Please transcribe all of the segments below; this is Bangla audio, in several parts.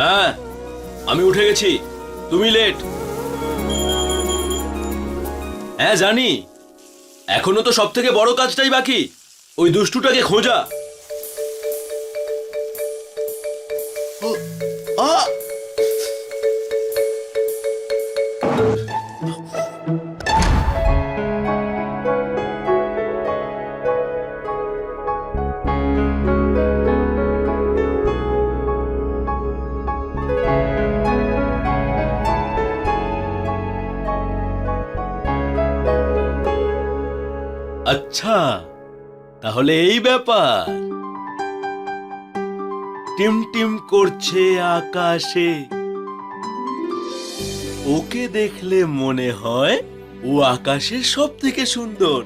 হ্যাঁ, আমি উঠে গেছি, তুমি লেট। হ্যাঁ জানি, এখনো তো সব থেকে বড় কাজটাই বাকি, ওই দুষ্টুটাকে খোঁজা। আচ্ছা, তাহলে এই ব্যাপার। টিম টিম করছে আকাশে, ওকে দেখলে মনে হয় ও আকাশের সব থেকে সুন্দর।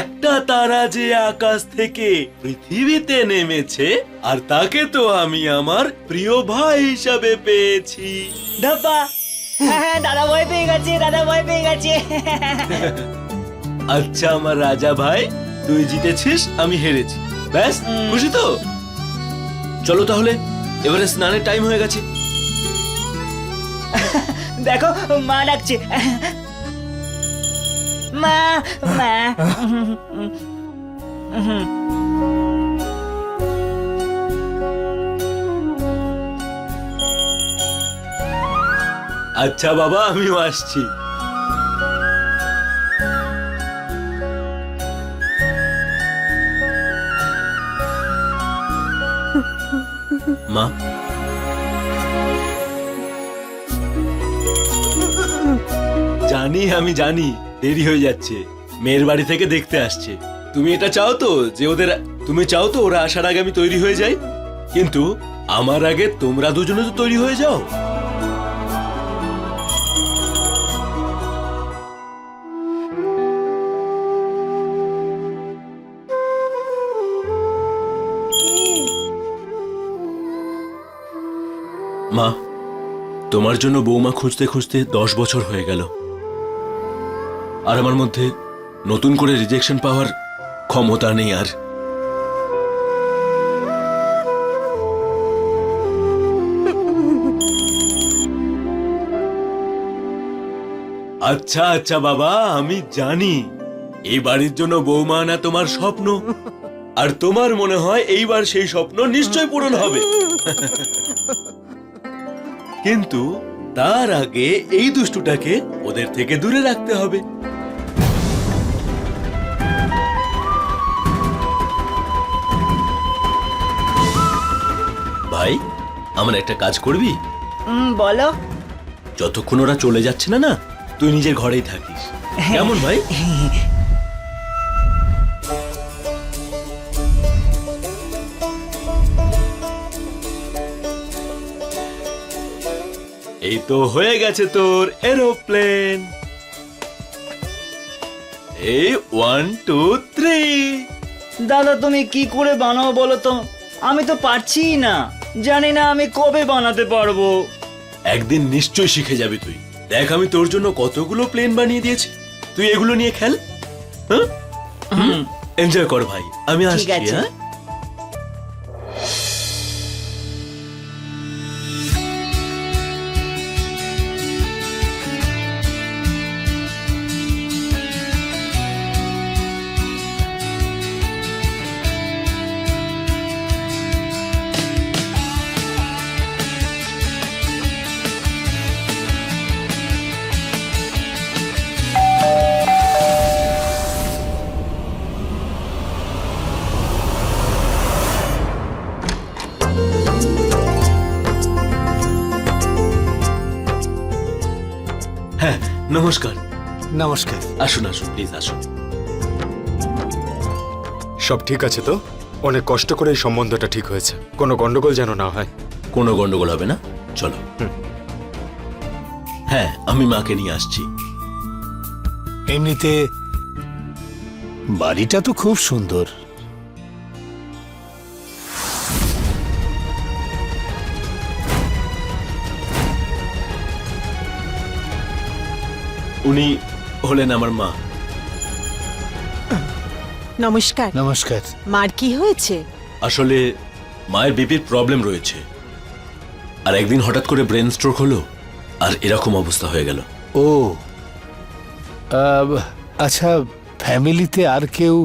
একটা তারা যে আকাশ থেকে পৃথিবীতে নেমেছে, আর তাকে তো আমি আমার প্রিয় ভাই হিসাবে পেয়েছি। ধাপ্পা। হ্যাঁ, দাদা ভয় পেয়ে গেছে, দাদা ভয় পেয়ে গেছে। আচ্ছা আমার রাজা ভাই, তুই জিতেছিস, আমি হেরেছি, ব্যাস খুশি তো? চলো তাহলে, এবারে স্নানের টাইম হয়ে গেছে। দেখো মা ডাকছে। মা, মা। আচ্ছা বাবা, আমিও আসছি। মা, আমি জানি দেরি হয়ে যাচ্ছে, মেয়ের বাড়ি থেকে দেখতে আসছে। তুমি এটা চাও তো যে তুমি চাও তো ওরা আসার আগে আমি তৈরি হয়ে যাই, কিন্তু আমার আগে তোমরা দুজনে তো তৈরি হয়ে যাও। মা, তোমার জন্য বৌমা খুঁজতে খুঁজতে 10 বছর হয়ে গেল, আর আমার মধ্যে নতুন করে রিজেকশন পাওয়ার ক্ষমতা নেই আর। আচ্ছা আচ্ছা বাবা, আমি জানি এই বাড়ির জন্য বৌমা আনা তোমার স্বপ্ন, আর তোমার মনে হয় এইবার সেই স্বপ্ন নিশ্চয় পূরণ হবে। কিন্তু তার আগে এই দুষ্টুটাকে ওদের থেকে দূরে রাখতে হবে। ভাই, আমার একটা কাজ করবি? বলো। যতক্ষণ ওরা চলে যাচ্ছে না না, তুই নিজের ঘরেই থাকিস, কেমন ভাই? এই তো হয়ে গেছে তোর এরোপ্লেন। এই 1 2 3। দাদা তুমি কি করে বানাও বলো তো, আমি তো পারছি না, জানি না আমি কবে বানাতে পারবো। একদিন নিশ্চয়ই শিখে যাবি তুই। দেখ, আমি তোর জন্য কতগুলো প্লেন বানিয়ে দিয়েছি, তুই এগুলো নিয়ে খেল। হ্যাঁ, এনজয় কর ভাই, আমি আসছি। হ্যাঁ, হ্যাঁ, নমস্কার। নমস্কার। আসুন আসুন, প্লিজ আসুন। সব ঠিক আছে তো? অনেক কষ্ট করে এই সম্বন্ধটা ঠিক হয়েছে, কোনো গন্ডগোল যেন না হয়। কোনো গন্ডগোল হবে না, চলো। হ্যাঁ, আমি মাকে নিয়ে আসছি। এমনিতে বাড়িটা তো খুব সুন্দর। উনি হলেন আমার মা। নমস্কার। নমস্কার। মার কি হয়েছে? আসলে মায়ের বিপির প্রবলেম রয়েছে, আর একদিন হঠাৎ করে ব্রেন স্ট্রোক হলো আর এরকম অবস্থা হয়ে গেল। ও আচ্ছা, ফ্যামিলিতে আর কেউ?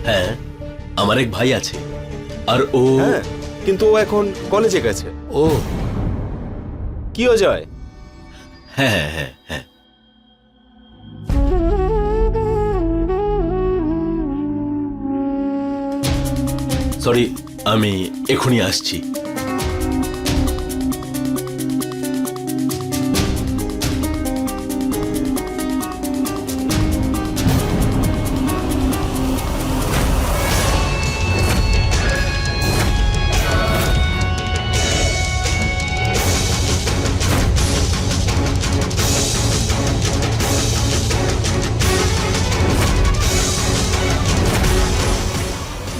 হ্যাঁ, আমার এক ভাই আছে, আর ও হ্যাঁ, কিন্তু ও এখন কলেজে গেছে। ও কি অজয়? হ্যাঁ হ্যাঁ হ্যাঁ হ্যাঁ। সরি, আমি এখনই আসছি।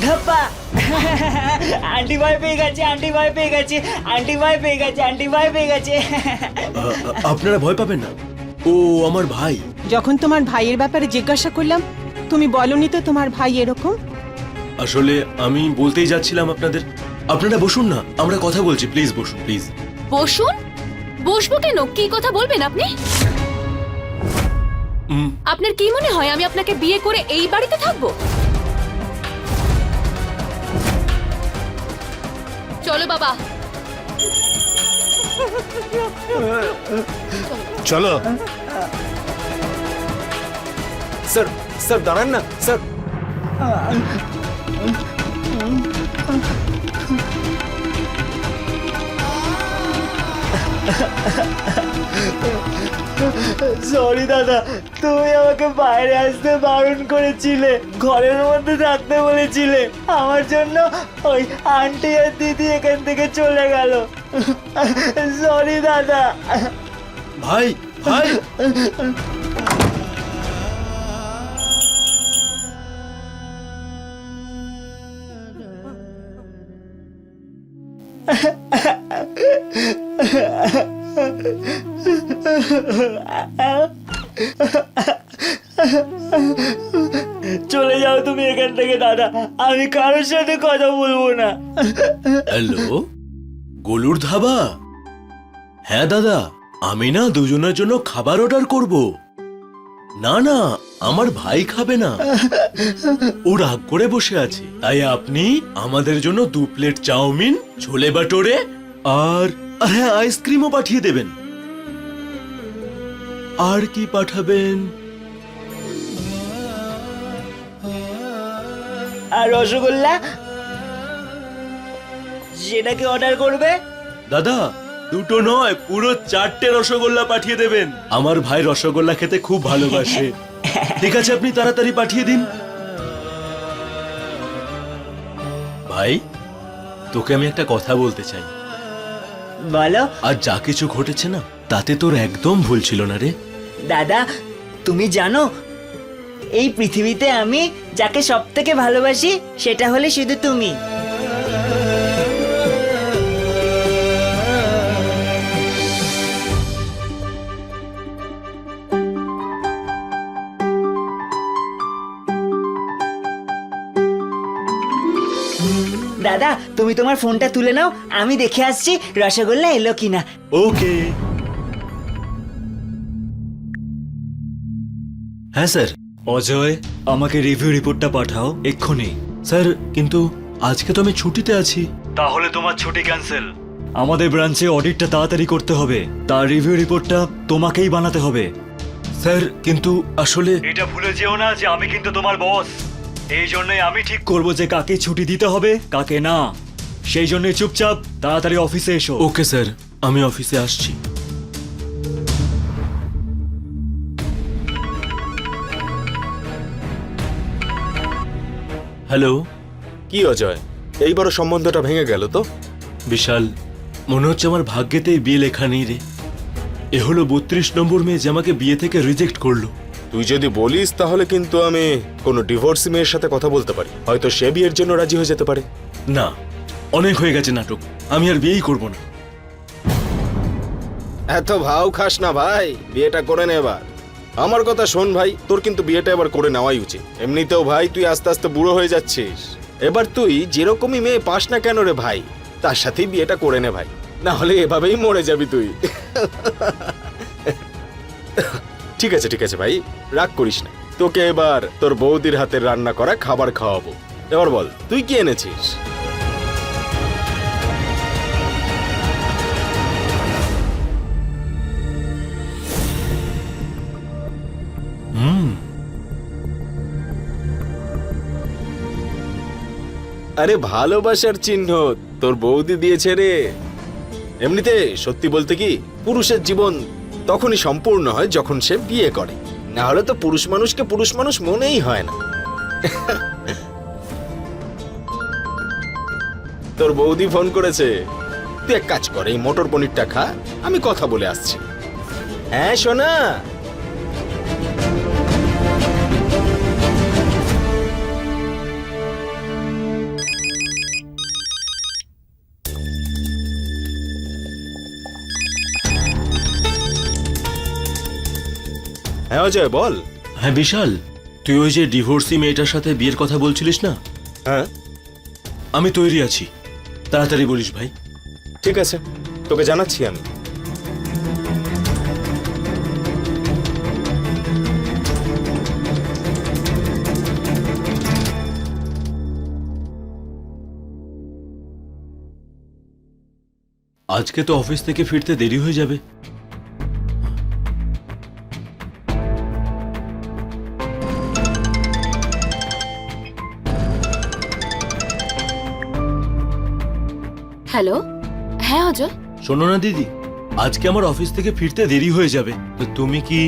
ধাপ্পা আন্টি ভয় পেয়ে গেছে, আন্টি ভয় পেয়ে গেছে, আন্টি ভয় পেয়ে গেছে, আন্টি ভয় পেয়ে গেছে। আপনারা ভয় পাবেন না, ও আমার ভাই। যখন তোমার ভাইয়ের ব্যাপারে জিজ্ঞাসা করলাম, তুমি বলনি তো তোমার ভাই এরকম। আসলে আমি বলতেই যাচ্ছিলাম আপনাদের। আপনারা বসুন না, আমরা কথা বলছি, প্লিজ বসুন প্লিজ। বসুন? বসবো কেন? কি কথা বলবেন আপনি? আপনার কি মনে হয় আমি আপনাকে বিয়ে করে এই বাড়িতে থাকবো? চলো বাবা। চলো। স্যার, স্যার দাঁড়ান না স্যার। সরি দাদা, তুমি আমাকে বাইরে আসতে বারণ করেছিলে, ঘরের মধ্যে থাকতে বলেছিলে। আমার জন্য ওই আন্টি আর দিদি এখান থেকে চলে গেল। সরি দাদা। ভাই ভাই, চলে যাও তুমি এখান থেকে দাদা, আমি কারোর সাথে কথা বলবো না। হ্যালো, গোলুর ধাবা? হ্যাঁ দাদা, আমি না দুজনের জন্য খাবার অর্ডার করব। না না, আমার ভাই খাবে না, ও রাগ করে বসে আছে। তাই আপনি আমাদের জন্য 2 প্লেট চাউমিন, ছোলে বাটোরে আর হ্যাঁ আইসক্রিমও পাঠিয়ে দেবেন। আর কি পাঠাবেন? আর রসগোল্লা, সেটাকে অর্ডার করবে? দাদা, 2টো নয়, পুরো 4টে রসগোল্লা পাঠিয়ে দেবেন। আমার ভাই রসগোল্লা খেতে খুব ভালোবাসে। ঠিক আছে, আপনি তাড়াতাড়ি পাঠিয়ে দিন। ভাই, তোকে আমি একটা কথা বলতে চাই। বলো। আর যা কিছু ঘটেছে না, তাতে তোর একদম ভুল ছিল না রে। দাদা, তুমি জানো এই পৃথিবীতে আমি যাকে সব থেকে ভালোবাসি সেটা হলে শুধু তুমি। দাদা, তুমি তোমার ফোনটা তুলে নাও, আমি দেখে আসছি রসগোল্লা এলো কিনা। ওকে। হ্যাঁ স্যার। অজয়, আমাকে রিভিউ রিপোর্টটা পাঠাও এক্ষুনি। স্যার, কিন্তু আজকে তো আমি ছুটিতে আছি। তাহলে তোমার ছুটি ক্যান্সেল। আমাদের ব্রাঞ্চে অডিটটা তাড়াতাড়ি করতে হবে, তার রিভিউ রিপোর্টটা তোমাকেই বানাতে হবে। স্যার, কিন্তু আসলে এটা ভুলে যেও না যে আমি কিন্তু তোমার বস। এই জন্যই আমি ঠিক করব যে কাকে ছুটি দিতে হবে, কাকে না। সেই জন্যই চুপচাপ তাড়াতাড়ি অফিসে এসো। ওকে স্যার, আমি অফিসে আসছি। হ্যালো। কি অজয়, এইবারও সম্বন্ধটা ভেঙে গেল তো? বিশাল, মনে হচ্ছে আমার ভাগ্যেতে বিয়ে লেখা নেই রে। এ হলো 32 নম্বর মেয়ে যে আমাকে বিয়ে থেকে রিজেক্ট করলো। তুই যদি বলিস তাহলে কিন্তু আমি কোনো ডিভোর্সি মেয়ের সাথে কথা বলতে পারি, হয়তো সে বিয়ের জন্য রাজি হয়ে যেতে পারে। না, অনেক হয়ে গেছে নাটক, আমি আর বিয়েই করব না। এত ভাও খাস না ভাই, বিয়েটা করে নে এবার। আমার কথা শোন ভাই, তোর কিন্তু বিয়েটা এবার করে নেওয়াই উচিত। এমনিতেও ভাই তুই আস্তে আস্তে বুড়ো হয়ে যাচ্ছিস। এবার তুই যেরকমই মেয়ে পাস না কেন রে ভাই, তার সাথেই বিয়েটা করে নে ভাই, না হলে এভাবেই মরে যাবি তুই। ঠিক আছে ঠিক আছে ভাই, রাগ করিস না। তোকে এবার তোর বৌদির হাতের রান্না করা খাবার খাওয়াবো। এবার বল তুই কি এনেছিস? আরে ভালোবাসার চিহ্ন তোর বৌদি দিয়েছে রে। এমনিতে সত্যি বলতে কি, পুরুষের জীবন তখনই সম্পূর্ণ হয় যখন সে বিয়ে করে, না হলে তো পুরুষ মানুষকে পুরুষ মানুষ মনেই হয় না। তোর বৌদি ফোন করেছে, তুই এক কাজ কর, এই মটর পনিরটা খা, আমি কথা বলে আসছি। হ্যাঁ সোনা। হ্যাঁ অজয় বল। হ্যাঁ বিশাল, তুই ওই যে ডিভোর্সি মেয়েটার সাথে বিয়ের কথা বলছিলিস না, হ্যাঁ আমি তৈরি আছি, তাড়াতাড়ি বলিস ভাই। ঠিক আছে, তোকে জানাচ্ছি আমি। আজকে তো অফিস থেকে ফিরতে দেরি হয়ে যাবে। হ্যালো, হ্যাঁ অজয়। শোনো না দিদি, আজকে আমার অফিস থেকে ফিরতে দেরি হয়ে যাবে, তো তুমি কি?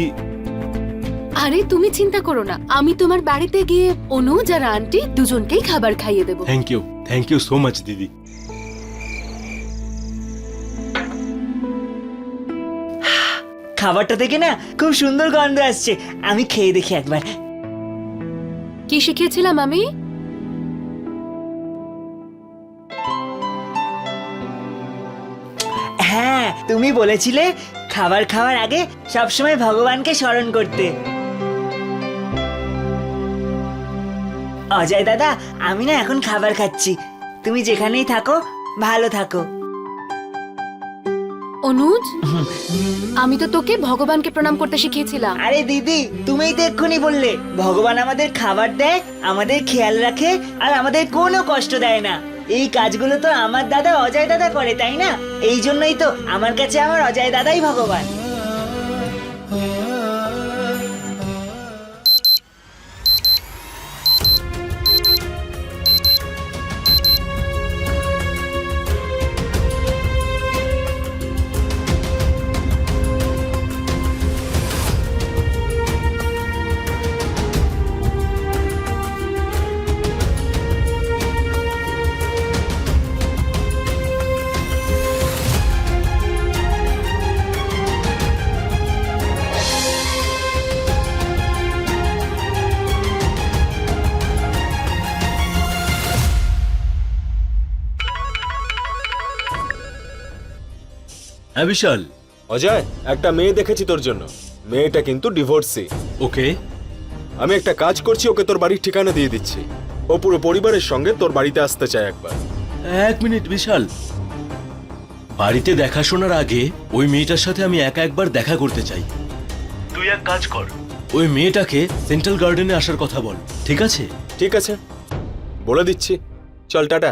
আরে তুমি চিন্তা করো না, আমি তোমার বাড়িতে গিয়ে অনুজ আর আন্টি দুজনকেই খাবার খাইয়ে দেবো। থ্যাংক ইউ সো মাচ দিদি। খাবারটা থেকে না খুব সুন্দর গন্ধ আসছে, আমি খেয়ে দেখি একবার। কি শিখিয়েছিলাম আমি? হ্যাঁ, তুমি বলেছিলে খাবার খাওয়ার আগে সবসময় ভগবানকে স্মরণ করতে। অজয় দাদা, আমি না এখন খাবার খাচ্ছি, তুমি যেখানেই থাকো ভালো থাকো। অনুজ, আমি তো তোকে ভগবানকে প্রণাম করতে শিখিয়েছিলাম। আরে দিদি, তুমিই তো এক্ষুনি বললে ভগবান আমাদের খাবার দেয়, আমাদের খেয়াল রাখে, আর আমাদের কোনো কষ্ট দেয় না। এই কাজগুলো তো আমার দাদা অজয় দাদা করে, তাই না? এই জন্যই তো আমার কাছে আমার অজয় দাদাই ভগবান। হ্যাঁ বিশাল। অজয়, একটা মেয়ে দেখেছি তোর জন্য, মেয়েটা কিন্তু ডিভোর্সি। ওকে, আমি একটা কাজ করছি, ওকে তোর বাড়ির ঠিকানা দিয়ে দিচ্ছি। ও পুরো পরিবারের সঙ্গে তোর বাড়িতে আসতে চায় একবার। এক মিনিট বিশাল, বাড়িতে দেখাশোনার আগে ওই মেয়েটার সাথে আমি একা একবার দেখা করতে চাই। তুই এক কাজ কর, ওই মেয়েটাকে সেন্ট্রাল গার্ডেনে আসার কথা বল, ঠিক আছে? ঠিক আছে, বলে দিচ্ছি। চল টাটা।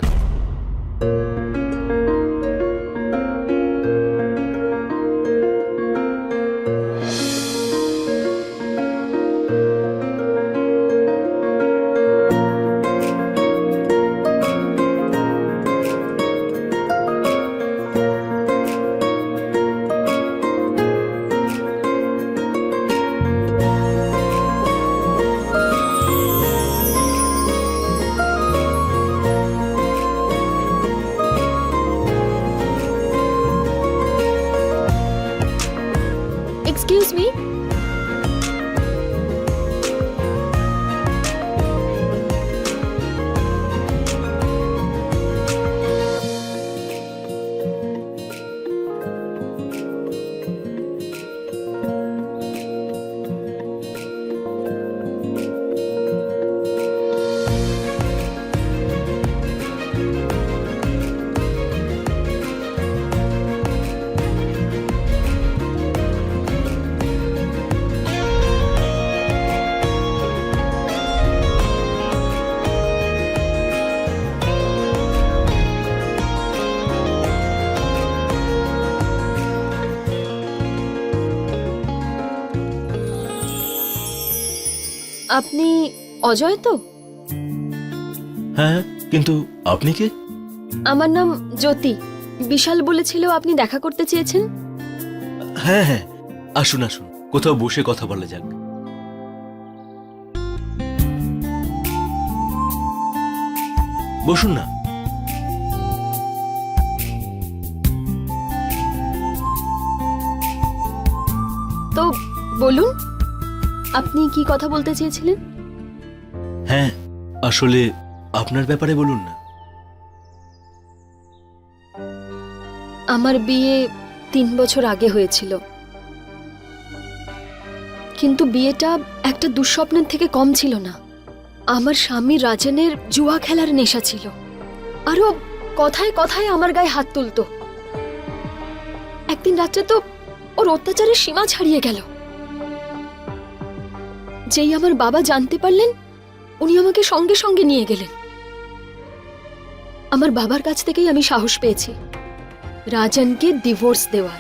আপনি অজয় তো? হ্যাঁ, কিন্তু আপনি কে? আমার নাম জ্যোতি। বিশাল বলেছিল আপনি দেখা করতে চেয়েছেন। হ্যাঁ হ্যাঁ, আসুন আসুন, কোথাও বসে কথা বলা যাক। বসুন না। তো বলুন, আপনি কি কথা বলতে চেয়েছিলেন? হ্যাঁ, আসলে আপনার ব্যাপারে বলুন না। আমার বিয়ে 3 বছর আগে হয়েছিল, কিন্তু বিয়েটা একটা দুঃস্বপ্নের থেকে কম ছিল না। আমার স্বামী রাজেনের জুয়া খেলার নেশা ছিল, আরো কথায় কথায় আমার গায়ে হাত তুলতো। একদিন রাত্রে তো ওর অত্যাচারের সীমা ছাড়িয়ে গেল। যেই আমার বাবা জানতে পারলেন, উনি আমাকে সঙ্গে সঙ্গে নিয়ে গেলেন। আমার বাবার কাছ থেকেই আমি সাহস পেয়েছি রাজনকে ডিভোর্স দেওয়ার।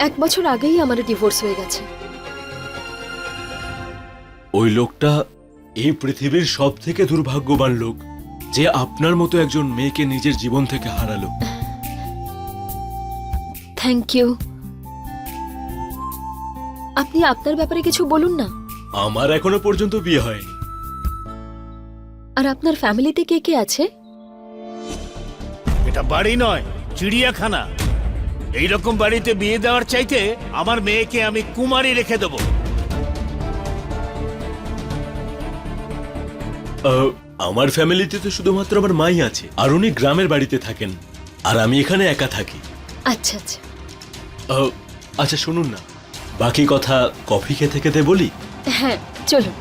1 বছর আগেই আমার ডিভোর্স হয়ে গেছে। ওই লোকটা এই পৃথিবীর সব থেকে দুর্ভাগ্যবান লোক, যে আপনার মতো একজন মেয়েকে নিজের জীবন থেকে হারালো। Thank you. আপনি আপনার ব্যাপারে কিছু বলুন না। আমার এখনো পর্যন্ত বিয়ে হয়নি। আর আপনার ফ্যামিলিতে কে কে আছে? এটা বাড়ি নয়, চিড়িয়াখানা। এইরকম বাড়িতে বিয়ে দেওয়ার চাইতে আমার মেয়েকে আমি কুমারী রেখে দেবো। আমার ফ্যামিলিতে তো শুধুমাত্র আমার মাই আছে, আর উনি গ্রামের বাড়িতে থাকেন, আর আমি এখানে একা থাকি। আচ্ছা আচ্ছা। আচ্ছা শুনুন না, বাকি কথা কফি খেতে খেতে বলি। হ্যাঁ চলুন।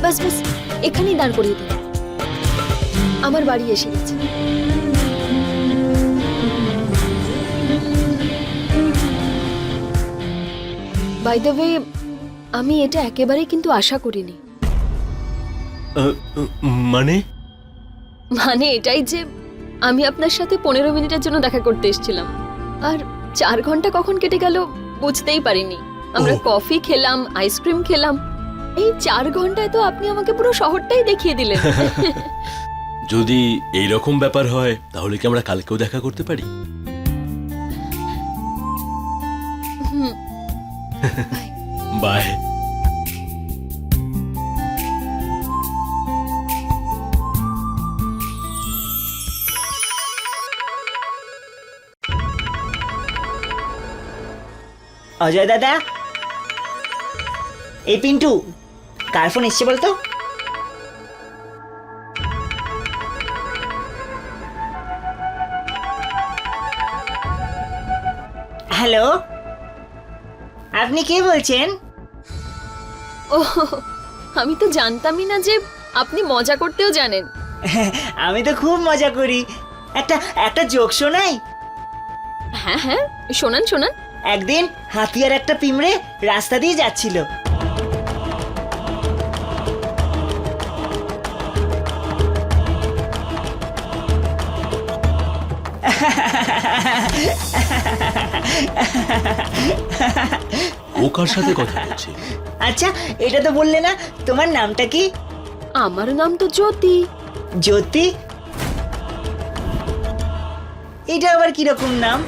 বাস বাস, এখানেই দাঁড় করিয়ে দিন। আমার বাড়ি এসে গেছে। বাই দ্য ওয়ে, আমি এটা একেবারেই কিন্তু আশা করিনি। মানে মানে এটাই যে আমি আপনার সাথে 15 মিনিটের জন্য দেখা করতে এসেছিলাম, আর 4 ঘন্টা কখন কেটে গেল বুঝতেই পারিনি। আমরা ওহ। কফি খেলাম, আইসক্রিম খেলাম। এই 4 ঘন্টায় তো আপনি আমাকে পুরো শহরটাই দেখিয়ে দিলেন। যদি এইরকম ব্যাপার হয়, তাহলে কি আমরা কালকেও দেখা করতে পারি? হুম। বাই। অজয় দাদা, এই পিন্টু, কার ফোন এসছে বলতো? হ্যালো, আপনি কে বলছেন? ও, আমি তো জানতামই না যে আপনি মজা করতেও জানেন। আমি তো খুব মজা করি। একটা একটা জোক শোনাই। হ্যাঁ হ্যাঁ, শোনান শোনান। একদিন হাতি আর একটা পিঁমড়ে রাস্তা দিয়ে যাচ্ছিল। ও কার সাথে কথা বলছে? আচ্ছা, এটা তো বললে না, তোমার নামটা কি? আমার নাম তো জ্যোতি। জ্যোতি? এটা আবার কিরকম নাম?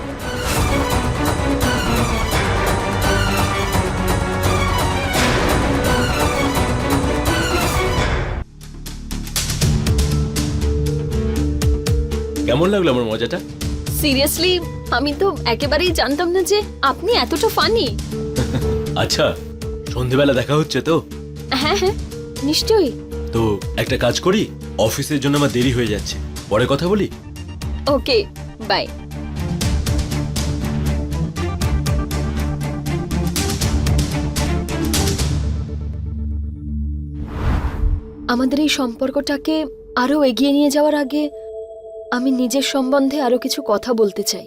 কেমন লাগলো আমার মজাটা? সিরিয়াসলি, আমি তো একেবারেই জানতাম না যে আপনি এতটা ফানি। আচ্ছা, সন্ধেবেলা দেখা হচ্ছে তো? হ্যাঁ হ্যাঁ, নিশ্চয়ই। তো একটা কাজ করি, অফিসের জন্য আমার দেরি হয়ে যাচ্ছে, পরে কথা বলি। ওকে, বাই। আমাদের এই সম্পর্কটাকে আরো এগিয়ে নিয়ে যাওয়ার আগে আমি নিজের সম্বন্ধে আরো কিছু কথা বলতে চাই।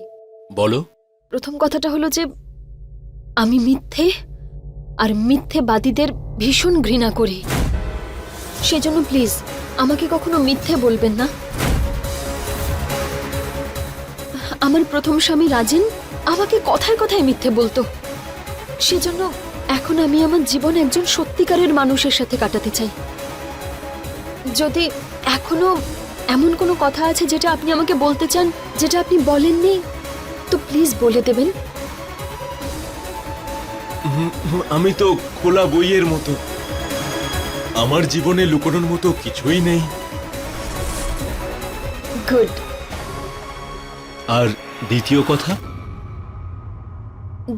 বলো। প্রথম কথাটা হলো যে আমি মিথ্যে আর মিথ্যেবাদীদের ভীষণ ঘৃণা করি। সেজন্য প্লিজ আমাকে কখনো মিথ্যে বলবেন না। আমার প্রথম স্বামী রাজেন আমাকে কথায় কথায় মিথ্যে বলতো। সেজন্য এখন আমি আমার জীবন একজন সত্যিকারের মানুষের সাথে কাটাতে চাই। যদি এখনো এমন কোনো কথা আছে যেটা আপনি আমাকে বলতে চান, যেটা আপনি বলেননি, তো প্লিজ বলে দেবেন। আমি তো খোলা বইয়ের মতো, আমার জীবনে লুকোনোর মতো কিছুই নেই। গুড। আর দ্বিতীয় কথা?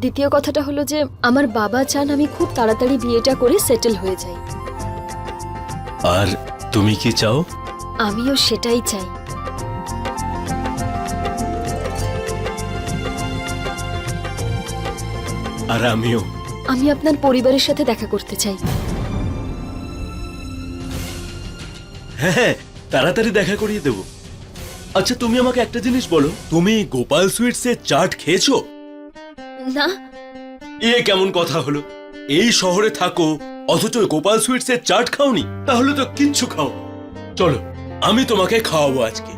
দ্বিতীয় কথাটা হলো যে আমার বাবা চান আমি খুব তাড়াতাড়ি বিয়েটা করে সেটেল হয়ে যাই। আর তুমি কি চাও? আমিও সেটাই চাই। আর আমিও। আমি আপনার পরিবারের সাথে দেখা করতে চাই। হ্যাঁ, তাড়াতাড়ি দেখা করিয়ে দেব। আচ্ছা, তুমি আমাকে একটা জিনিস বলো, তুমি গোপাল সুইটসের চাট খেয়েছো? না। এ কেমন কথা হলো? এই শহরে থাকো অথচ গোপাল সুইটসের চাট খাওনি? তাহলে তো কিচ্ছু খাও। চলো, আমি তোমাকে খাওয়াবো আজকে।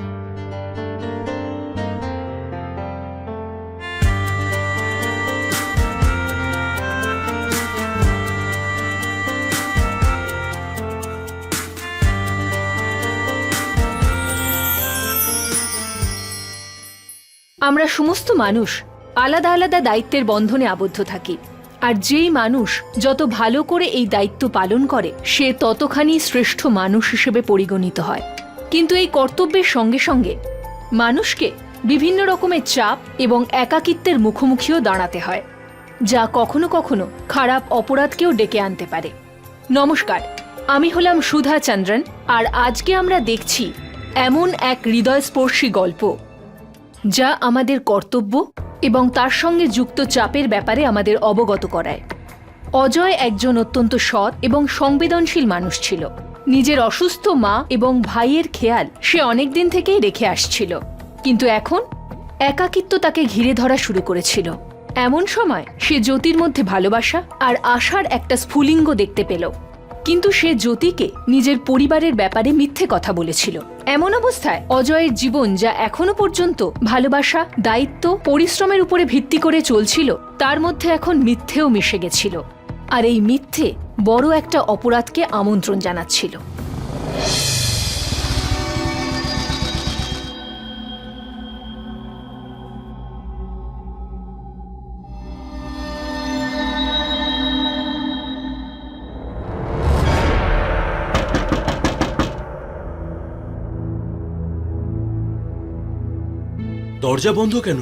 আমরা সমস্ত মানুষ আলাদা আলাদা দায়িত্বের বন্ধনে আবদ্ধ থাকি, আর যেই মানুষ যত ভালো করে এই দায়িত্ব পালন করে সে ততখানি শ্রেষ্ঠ মানুষ হিসেবে পরিগণিত হয়। কিন্তু এই কর্তব্যের সঙ্গে সঙ্গে মানুষকে বিভিন্ন রকমের চাপ এবং একাকিত্বের মুখোমুখিও দাঁড়াতে হয়, যা কখনো কখনো খারাপ অপরাধকেও ডেকে আনতে পারে। নমস্কার, আমি হলাম সুধা চন্দ্রন, আর আজকে আমরা দেখছি এমন এক হৃদয়স্পর্শী গল্প যা আমাদের কর্তব্য এবং তার সঙ্গে যুক্ত চাপের ব্যাপারে আমাদের অবগত করায়। অজয় একজন অত্যন্ত সৎ এবং সংবেদনশীল মানুষ ছিল। নিজের অসুস্থ মা এবং ভাইয়ের খেয়াল সে অনেকদিন থেকেই রেখে আসছিল, কিন্তু এখন একাকিত্ব তাকে ঘিরে ধরা শুরু করেছিল। এমন সময় সে জ্যোতির মধ্যে ভালোবাসা আর আশার একটা স্ফুলিঙ্গ দেখতে পেল, কিন্তু সে জ্যোতিকে নিজের পরিবারের ব্যাপারে মিথ্যে কথা বলেছিল। এমন অবস্থায় অজয়ের জীবন, যা এখনো পর্যন্ত ভালোবাসা, দায়িত্ব, পরিশ্রমের উপরে ভিত্তি করে চলছিল, তার মধ্যে এখন মিথ্যেও মিশে গেছিল। আর এই মিথ্যে বড় একটা অপরাধকে আমন্ত্রণ জানাচ্ছিল। দরজা বন্ধ কেন?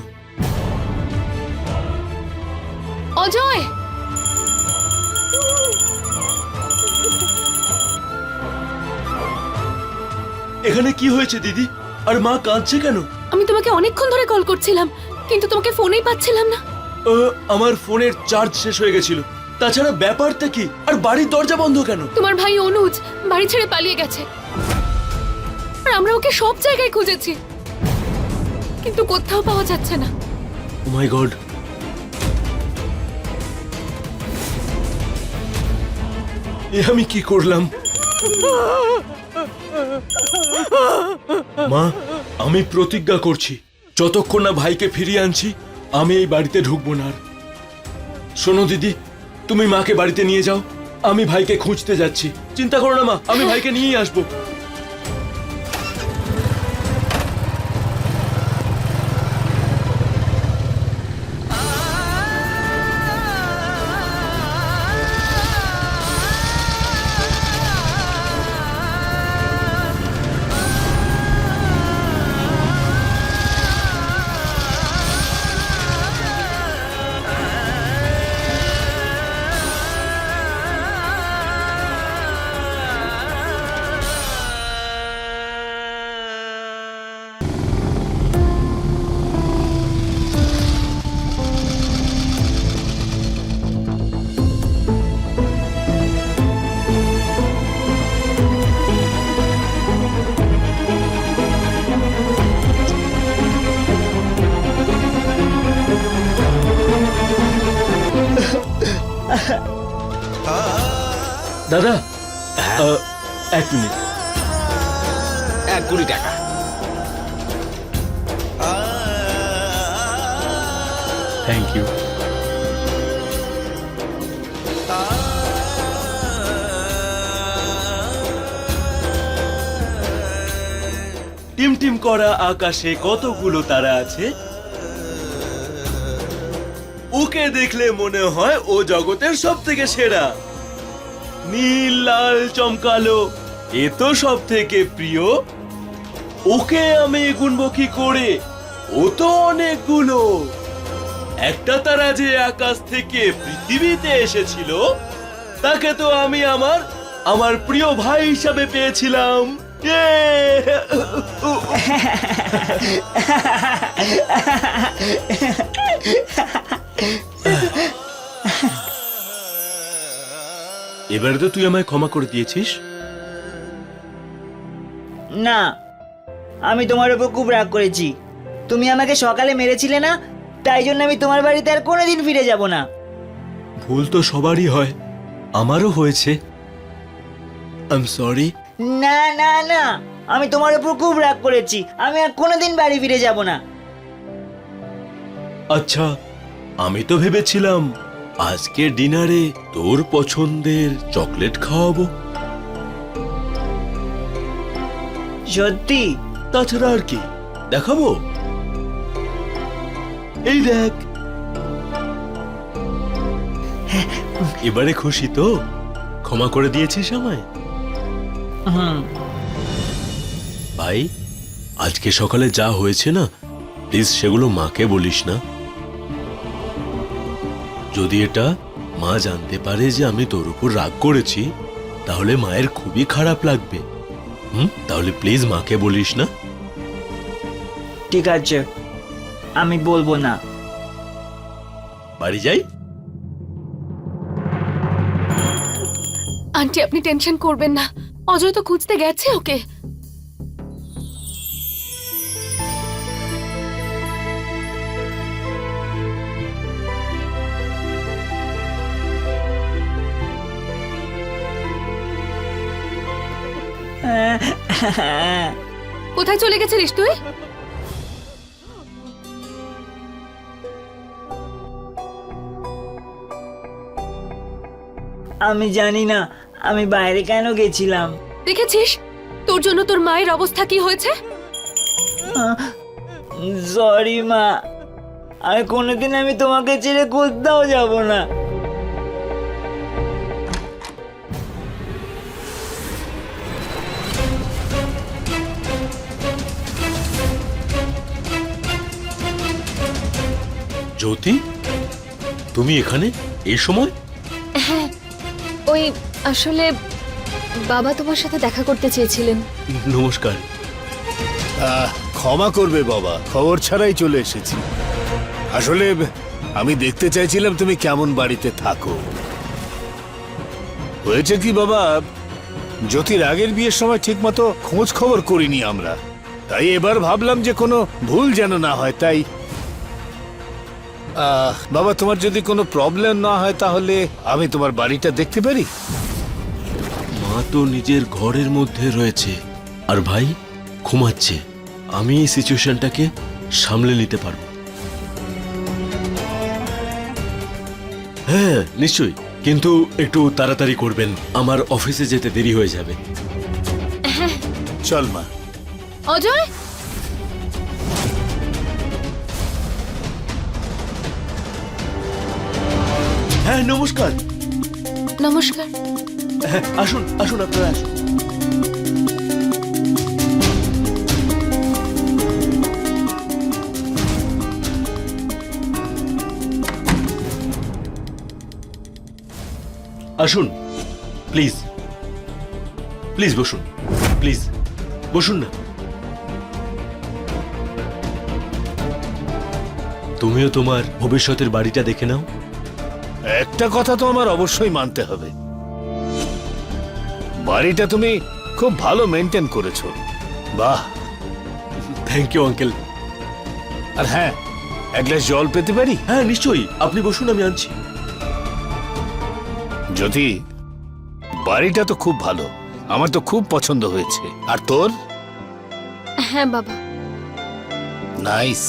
অজয়! এখানে কি হয়েছে দিদি? আর মা কাঁদছে কেন? আমি তোমাকে অনেকক্ষণ ধরে কল করছিলাম, কিন্তু তোমাকে ফোনেই পাচ্ছিলাম না। আমার ফোনের চার্জ শেষ হয়ে গেছিল। তাছাড়া ব্যাপারটা কি? আর বাড়ির দরজা বন্ধ কেন? তোমার ভাই অনুজ বাড়ি ছেড়ে পালিয়ে গেছে, আর আমরা ওকে সব জায়গায় খুঁজেছি, কিন্তু কোথাও পাওয়া যাচ্ছে না। ও মাই গড! এ আমি কি করলাম? মা, আমি প্রতিজ্ঞা করছি, যতক্ষণ না ভাইকে ফিরিয়ে আনছি আমি এই বাড়িতে ঢুকবো না। শোনো দিদি, তুমি মাকে বাড়িতে নিয়ে যাও, আমি ভাইকে খুঁজতে যাচ্ছি। চিন্তা করো না মা, আমি ভাইকে নিয়েই আসবো। দাদা 1 মিনিট। 1 কোটি টাকা। Thank you. টিমটিম করা আকাশে কতগুলো তারা আছে। ওকে দেখলে মনে হয় ও জগতের সব থেকে সেরা। নীল লাল চমকালো, এ তো সব থেকে প্রিয়। ওকে আমি গুনবো কি করে? ও তো অনেকগুলো। একটা তারা যে আকাশ থেকে পৃথিবীতে এসেছিল, তাকে তো আমি আমার প্রিয় ভাই হিসাবে পেয়েছিলাম। এবারে তো তুই আমায় ক্ষমা করে দিয়েছিস। না, আমি তোমার উপর খুব রাগ করেছি। তুমি আমাকে সকালে মেরেছিলে না, তাই জন্য আমি তোমার বাড়িতে আর কোনোদিন ফিরে যাব না। ভুল তো সবারই হয়, আমারও হয়েছে। I am sorry. না না না, আমি তোমার উপর খুব রাগ করেছি। আমি আর কোনোদিন বাড়ি ফিরে যাব না। আচ্ছা, আমি তো ভেবেছিলাম আজকে ডিনারে তোর পছন্দের চকলেট খাওয়াবো। সত্যি? তাছাড়া আর কি দেখাবো? এই দেখ। এবারে খুশি তো? ক্ষমা করে দিয়েছিস আমায়? হুম। ভাই, আজকে সকালে যা হয়েছে না, প্লিজ সেগুলো মাকে বলিস না। যদি এটা মা জানতে পারে যে আমি তোর উপর রাগ করেছি, তাহলে মায়ের খুবই খারাপ লাগবে। তাহলে প্লিজ মাকে বলিস না। ঠিক আছে, আমি বলবো না। বাড়ি যাই। আন্টি, আপনি টেনশন করবেন না, অজয় তো খুঁজতে গেছে ওকে। কোথায় চলে গেছিলিস তুই? আমি জানি না আমি বাইরে কেন গেছিলাম। দেখেছিস তোর জন্য তোর মায়ের অবস্থা কি হয়েছে? সরি মা, আর কোনোদিন আমি তোমাকে ছেড়ে কোথাও যাব না। জ্যোতি, তুমি এখানে এই সময়? হ্যাঁ, ওই আসলে বাবা তোমার সাথে দেখা করতে চেয়েছিলেন। নমস্কার। ক্ষমা করবে বাবা, খবর ছাড়াই চলে এসেছি। আসলে আমি দেখতে চাইছিলাম তুমি কেমন বাড়িতে থাকো। হয়েছে কি বাবা, জ্যোতির আগের বিয়ের সময় ঠিকমতো খোঁজ খবর করিনি আমরা, তাই এবার ভাবলাম যে কোনো ভুল যেন না হয়। তাই বাবা, তোমার যদি কোনো প্রবলেম না হয় তাহলে আমি তোমার বাড়িটা দেখতে পারি? মা তো নিজের ঘরের মধ্যে রয়েছে, আর ভাই ঘুমাচ্ছে। আমি এই সিচুয়েশনটাকে সামলে নিতে পারবো। হ্যাঁ নিশ্চয়ই, কিন্তু একটু তাড়াতাড়ি করবেন, আমার অফিসে যেতে দেরি হয়ে যাবে। চল মা। অজয়, হ্যাঁ নমস্কার। নমস্কার। হ্যাঁ আসুন আসুন, আপনারা আসুন। আসুন প্লিজ, প্লিজ বসুন, প্লিজ বসুন না। তুমিও তোমার ভবিষ্যতের বাড়িটা দেখে নাও। একটা কথা তো আমার অবশ্যই মানতে হবে, বাড়িটা তুমি খুব ভালো মেনটেন করেছো। বাহ। Thank you uncle. আর হ্যাঁ, এক গ্লাস জল পেতে পারি? হ্যাঁ নিশ্চয়ই, আপনি বসুন, আমি আনছি। জ্যোতি, বাড়িটা তো খুব ভালো, আমার তো খুব পছন্দ হয়েছে। আর তোর? হ্যাঁ বাবা। নাইস।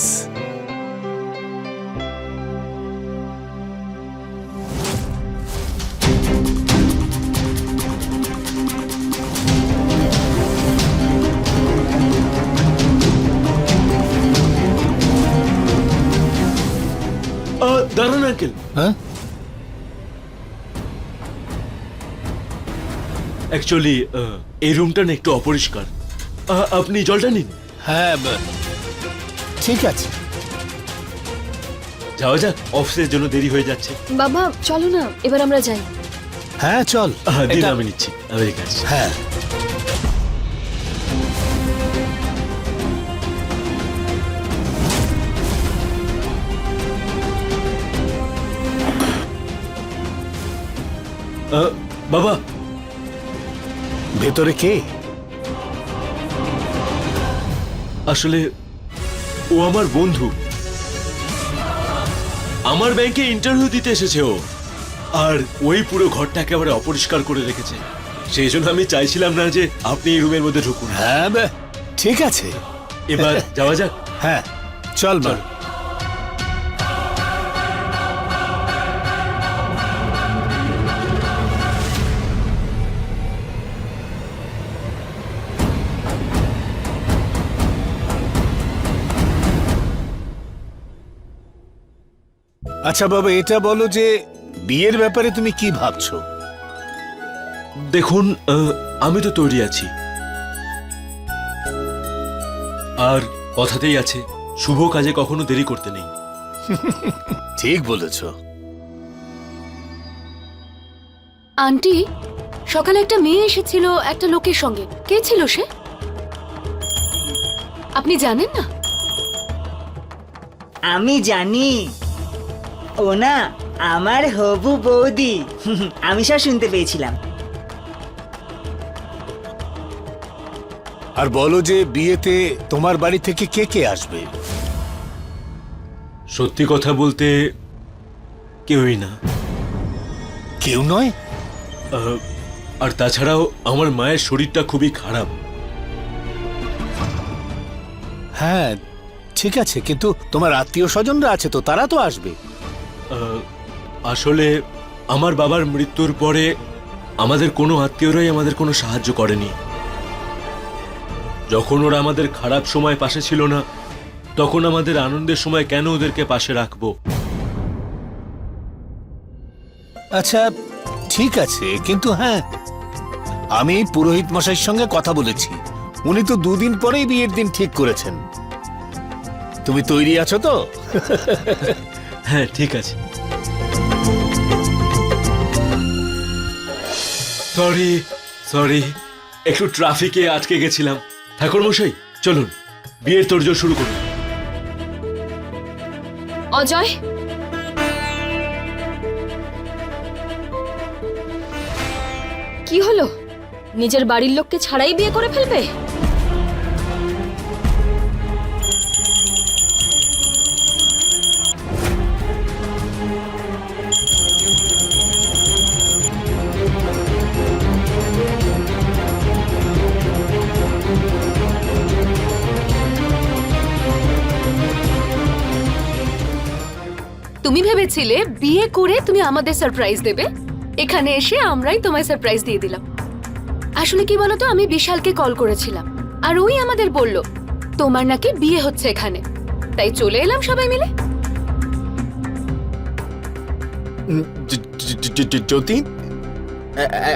দাঁড়ান আঙ্কেল, হ্যাঁ, অ্যাকচুয়ালি এই রুমটা না একটু অপরিষ্কার। আপনি জলটা নিন। হ্যাঁ, ঠিক আছে। যাওয়া যাক, অফিসের জন্য দেরি হয়ে যাচ্ছে। বাবা চলো না, এবার আমরা যাই। হ্যাঁ চল। দিন, এটা- আমি নিচ্ছি, আমেরিকা আসছি। হ্যাঁ। বাবা, ভেতরে কে? আসলে ও আমার বন্ধু। আমার ব্যাংকে ইন্টারভিউ দিতে এসেছে ও, আর ওই পুরো ঘরটা একেবারে অপরিষ্কার করে রেখেছে। সেই জন্য আমি চাইছিলাম না যে আপনি এই রুমের মধ্যে ঢুকুন। হ্যাঁ ঠিক আছে, এবার যাওয়া যাক। হ্যাঁ চল মা। চল। আচ্ছা বাবা, এটা বলো যে বিয়ের ব্যাপারে তুমি কি ভাবছো? দেখুন, আমি তো তৈরি আছি, আর কথাতেই আছে শুভ কাজে কখনো দেরি করতে নেই। ঠিক বলেছো। আন্টি, সকালে একটা মেয়ে এসেছিল একটা লোকের সঙ্গে। কে ছিল সে? আপনি জানেন না? আমি জানি, ও না আমার হবু বৌদি। আমি সব শুনতে পেয়েছিলাম। আর বলো যে বিয়েতে তোমার বাড়ি থেকে কে কে আসবে? সত্যি কথা বলতে কেউই না। কেউ নয়? আর তাছাড়াও আমার মায়ের শরীরটা খুবই খারাপ। হ্যাঁ ঠিক আছে, কিন্তু তোমার আত্মীয় স্বজনরা আছে তো, তারা তো আসবে। আসলে আমার বাবার মৃত্যুর পরে আমাদের কোনো আত্মীয়রাই আমাদের কোনো সাহায্য করেনি। যখন ওরা আমাদের খারাপ সময় পাশে ছিল না, তখন আমাদের আনন্দের সময় কেন ওদেরকে পাশে রাখবো? আচ্ছা ঠিক আছে, কিন্তু হ্যাঁ, আমি পুরোহিত মশাইয়ের সঙ্গে কথা বলেছি। উনি তো 2 দিন পরেই বিয়ের দিন ঠিক করেছেন। তুমি তৈরি আছো তো? হ্যাঁ ঠিক আছে। সরি সরি, একটু ট্রাফিকে আটকে গেছিলাম। ঠাকুরমশাই চলুন, বিয়ের তোড়জোড় শুরু করুন। অজয়, কি হলো? নিজের বাড়ির লোককে ছাড়াই বিয়ে করে ফেলবে? তুমি ভেবেছিলে বিয়ে করে তুমি আমাদের সারপ্রাইজ দেবে, এখানে এসে আমরাই তোমায় সারপ্রাইজ দিয়ে দিলাম। আসলে কি বলতো, আমি বিশালকে কল করেছিলাম, আর ওই আমাদের বলল তোমার নাকি বিয়ে হচ্ছে এখানে, তাই চলে এলাম সবাই মিলে। জ্যোতি,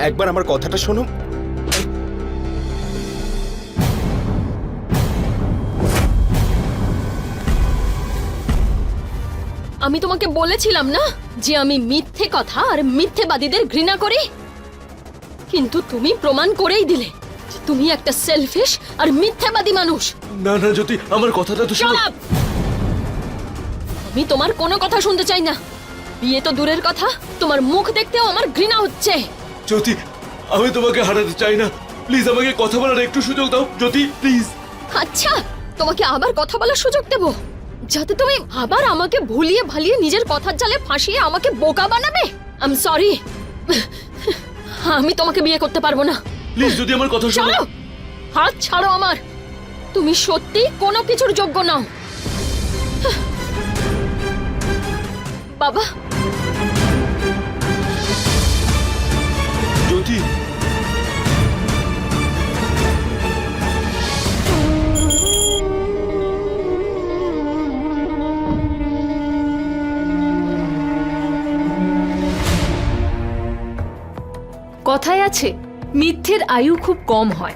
একবার আমার কথাটা শোনো। আমি তোমাকে বলেছিলাম না যে আমি মিথ্যে কথা আর মিথ্যেবাদীদের ঘৃণা করি, কিন্তু তুমি প্রমাণ করেই দিলে যে তুমি একটা সেলফিশ আর মিথ্যেবাদী মানুষ। না না জ্যোতি, আমার কথাটা তো শোনো। Shut up! আমি তোমার কোনো কথা শুনতে চাই না। বিয়ে তো দূরের কথা, তোমার মুখ দেখতেও আমার ঘৃণা হচ্ছে। জ্যোতি, আমি তোমাকে হারাতে চাই না, প্লিজ আমাকে কথা বলার একটু সুযোগ দাও জ্যোতি, প্লিজ। আচ্ছা, তোমাকে আবার কথা বলার সুযোগ দেব, যাতে তুমি আবার আমাকে ভুলিয়ে ভালিয়ে নিজের কথার জালে ফাঁসিয়ে আমাকে বোকা বানাবে। আই এম সরি, আমি তোমাকে বিয়ে করতে পারবো না। প্লিজ যদি আমার কথা শোনো। ছাড়ো, হাত ছাড়ো আমার। তুমি সত্যি কোনো কিছুর যোগ্য নও। বাবা, জ্যোতি, কথায় আছে মিথ্যের আয়ু খুব কম হয়,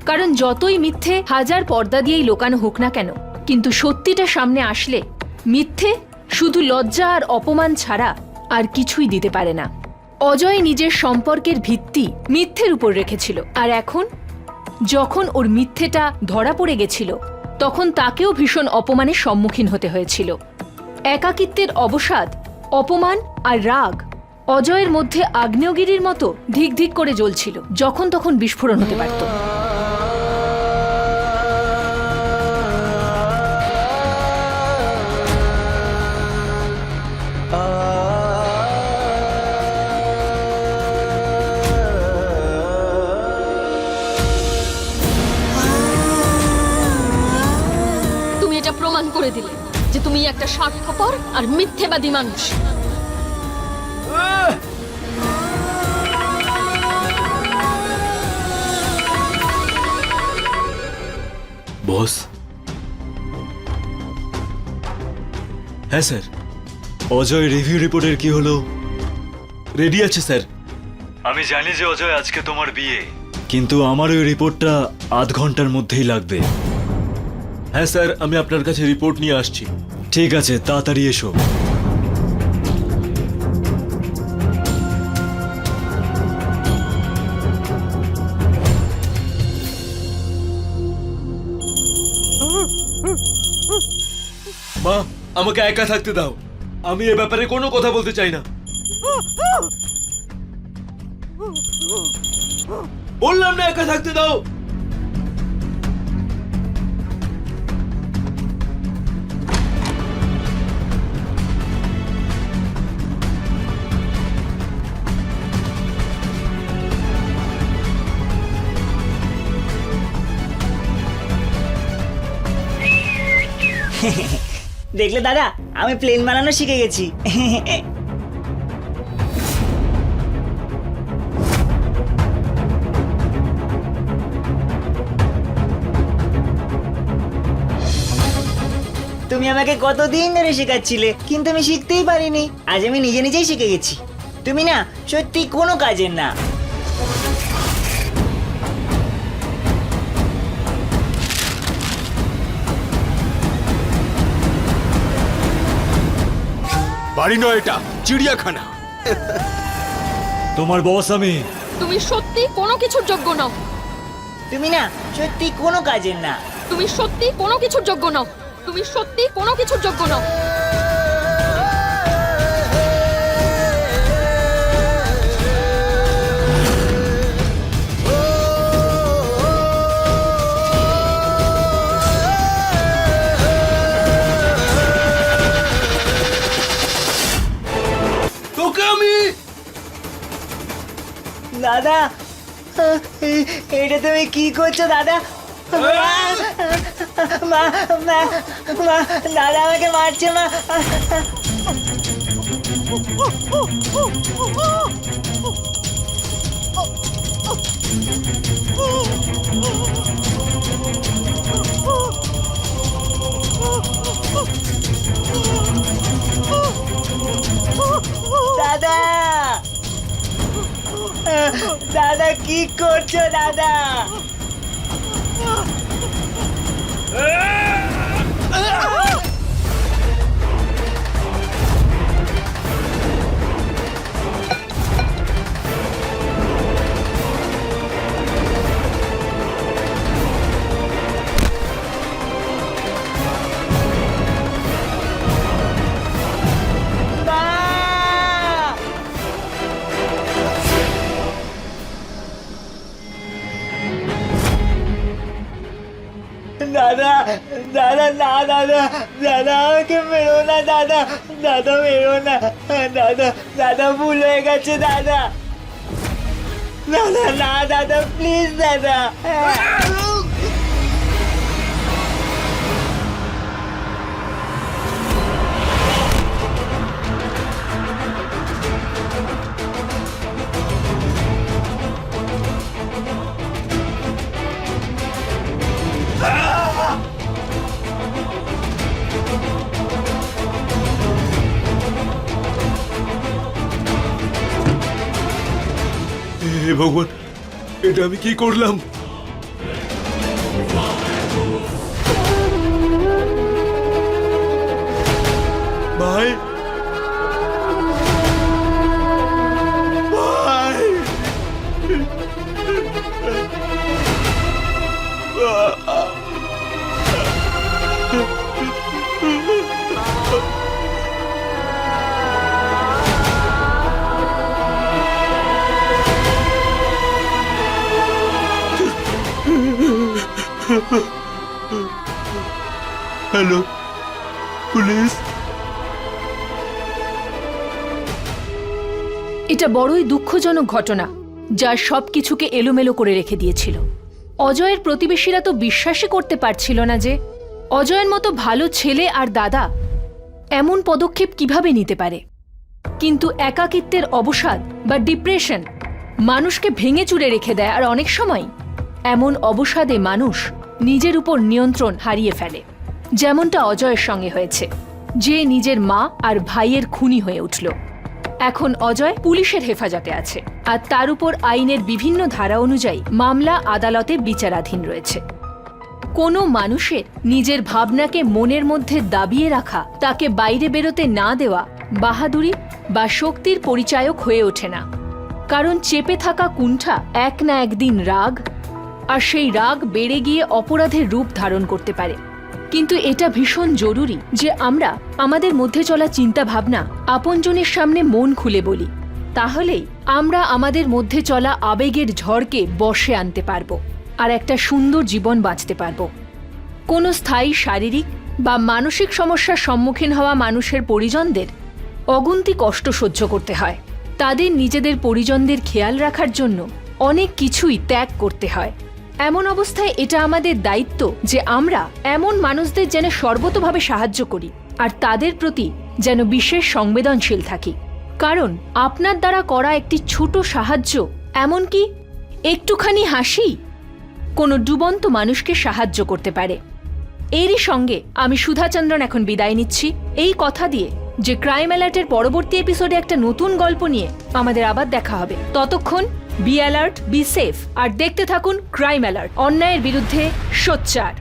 কারণ যতই মিথ্যে হাজার পর্দা দিয়েই লোকানো হোক না কেন, কিন্তু সত্যিটা সামনে আসলে মিথ্যে শুধু লজ্জা আর অপমান ছাড়া আর কিছুই দিতে পারে না। অজয় নিজের সম্পর্কের ভিত্তি মিথ্যের উপর রেখেছিল, আর এখন যখন ওর মিথ্যেটা ধরা পড়ে গেছিল তখন তাকেও ভীষণ অপমানের সম্মুখীন হতে হয়েছিল। একাকিত্বের অবসাদ, অপমান আর রাগ অজয়ের মধ্যে আগ্নেয়গিরির মতো ধিক ধিক করে জ্বলছিল, যখন তখন বিস্ফোরণ হতে পারত। তুমি এটা প্রমাণ করে দিলে যে তুমি একটা স্বার্থপর আর মিথ্যেবাদী মানুষ। বস। হ্যাঁ স্যার। অজয় রিভিউ রিপোর্টের কি হলো? রেডি আছে স্যার। আমি জানি যে অজয় আজকে তোমার বিয়ে, কিন্তু আমার ওই রিপোর্টটা আধ ঘন্টার মধ্যেই লাগবে। হ্যাঁ স্যার, আমি আপনার কাছে রিপোর্ট নিয়ে আসছি। ঠিক আছে, তাড়াতাড়ি এসো। মা, আমাকে একা থাকতে দাও। আমি এ ব্যাপারে কোনো কথা বলতে চাই না। বললাম না একা থাকতে দাও। দেখলে দাদা, আমি প্লেন বানানো শিখে গেছি। তুমি আমাকে কতদিন ধরে শেখাচ্ছিলে, কিন্তু আমি শিখতেই পারিনি। আজ আমি নিজে নিজেই শিখে গেছি। তুমি না সত্যি কোনো কাজের না। বাড়ি নয়, এটা চিড়িয়াখানা। তোমার বস আমি। তুমি সত্যি কোনো কিছুর যোগ্য নও। তুমি না সত্যি কোনো কাজের না। তুমি সত্যি কোনো কিছুর যোগ্য নও। তুমি সত্যি কোনো কিছুর যোগ্য নও। তোকে আমি। দাদা, এটা তুমি কি করছো দাদা? মা, মা, মা, দাদা আমাকে মারছে মা। দাদা, দাদা কি করছো দাদা? দাদা, দাদা, না দাদা, দাদা আমাকে মেরো না দাদা, দাদা মেরো না দাদা, দাদা ভুল হয়ে গেছে দাদা। দাদা না দাদা প্লিজ দাদা। হে ভগবান, এটা আমি কি করলাম? ভাই, ভাই, হ্যালো পুলিশ। এটা বড়ই দুঃখজনক ঘটনা, যা সবকিছুকে এলোমেলো করে রেখে দিয়েছিল। অজয়ের প্রতিবেশীরা তো বিশ্বাসই করতে পারছিল না যে অজয়ের মতো ভালো ছেলে আর দাদা এমন পদক্ষেপ কিভাবে নিতে পারে। কিন্তু একাকিত্বের অবসাদ বা ডিপ্রেশন মানুষকে ভেঙে চুরে রেখে দেয়, আর অনেক সময় এমন অবসাদে মানুষ নিজের উপর নিয়ন্ত্রণ হারিয়ে ফেলে, যেমনটা অজয়ের সঙ্গে হয়েছে, যে নিজের মা আর ভাইয়ের খুনি হয়ে উঠল। এখন অজয় পুলিশের হেফাজতে আছে, আর তার উপর আইনের বিভিন্ন ধারা অনুযায়ী মামলা আদালতে বিচারাধীন রয়েছে। কোনো মানুষের নিজের ভাবনাকে মনের মধ্যে দাবিয়ে রাখা, তাকে বাইরে বেরোতে না দেওয়া বাহাদুরি বা শক্তির পরিচায়ক হয়ে ওঠে না, কারণ চেপে থাকা কুণ্ঠা এক না একদিন রাগ, আর সেই রাগ বেড়ে গিয়ে অপরাধের রূপ ধারণ করতে পারে। কিন্তু এটা ভীষণ জরুরি যে আমরা আমাদের মধ্যে চলা চিন্তা ভাবনা আপনজনের সামনে মন খুলে বলি, তাহলেই আমরা আমাদের মধ্যে চলা আবেগের ঝড়কে বশে আনতে পারবো আর একটা সুন্দর জীবন বাঁচতে পারবো। কোনো স্থায়ী শারীরিক বা মানসিক সমস্যার সম্মুখীন হওয়া মানুষের পরিজনদের অগুন্তি কষ্ট সহ্য করতে হয়। তাদের নিজেদের পরিজনদের খেয়াল রাখার জন্য অনেক কিছুই ত্যাগ করতে হয়। এমন অবস্থায় এটা আমাদের দায়িত্ব যে আমরা এমন মানুষদের যেন সর্বতোভাবে সাহায্য করি আর তাদের প্রতি যেন বিশেষ সংবেদনশীল থাকি, কারণ আপনার দ্বারা করা একটি ছোট সাহায্য, এমনকি একটুখানি হাসি, কোনো ডুবন্ত মানুষকে সাহায্য করতে পারে। এরই সঙ্গে আমি সুধাচন্দ্রন এখন বিদায় নিচ্ছি, এই কথা দিয়ে যে ক্রাইম অ্যালার্টের পরবর্তী এপিসোডে একটা নতুন গল্প নিয়ে আমাদের আবার দেখা হবে। ততক্ষণ বি অ্যালার্ট, বি সেফ, আর দেখতে থাকুন ক্রাইম অ্যালার্ট, অন্যায়ের বিরুদ্ধে সোচ্চার।